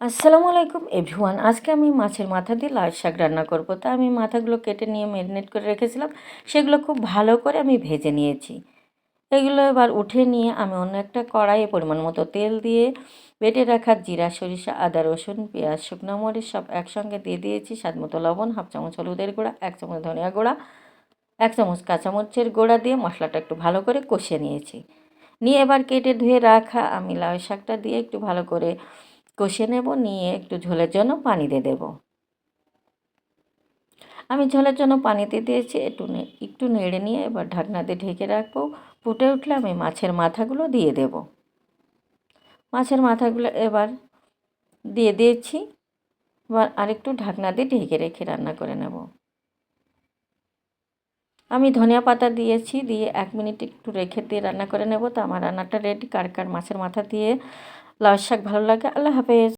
আসসালামু আলাইকুম এভরিওয়ান। আজকে আমি মাছের মাথা দিয়ে লাল শাক রান্না করব। তা আমি মাথাগুলো কেটে নিয়ে ম্যারিনেট করে রেখেছিলাম, সেগুলো খুব ভালো করে আমি ভেজে নিয়েছি। এগুলো এবার উঠে নিয়ে আমি অন্য একটা কড়াইয়ে পরিমাণ মতো তেল দিয়ে বেটে রাখা জিরা, সরিষা, আদা, রসুন, পেঁয়াজ, শুকনো মরিচ সব একসঙ্গে দিয়ে দিয়েছি, স্বাদ মতো লবণ, হাফ চামচ হলুদের গুঁড়া, 1 চামচ ধনিয়া গুঁড়া, 1 চামচ কাঁচামরিচের গুঁড়া দিয়ে মশলাটা একটু ভালো করে কষিয়ে নিয়েছি। নিয়ে এবার কেটে ধুয়ে রাখা আমি লাল শাকটা দিয়ে একটু ভালো করে কষিয়ে নেব। নিয়ে একটু ঝোলের জন্য পানি দিয়ে দেব। আমি ঝোলের জন্য পানি দিয়ে দিয়েছি। একটু নেড়ে নিয়ে এবার ঢাকনা দিয়ে ঢেকে রাখবো। ফুটে উঠলে আমি মাছের মাথাগুলো দিয়ে দেব। মাছের মাথাগুলো এবার দিয়ে দিয়েছি। এবার আরেকটু ঢাকনা দিয়ে ঢেকে রেখে রান্না করে নেব। আমি ধনিয়া পাতা দিয়েছি, দিয়ে 1 মিনিট একটু রেখে দিয়ে রান্না করে নেব। তো আমার রান্নাটা রেডি। কার কার মাছের মাথা দিয়ে লাউ শাক ভালো লাগে? আল্লাহ হাফেজ।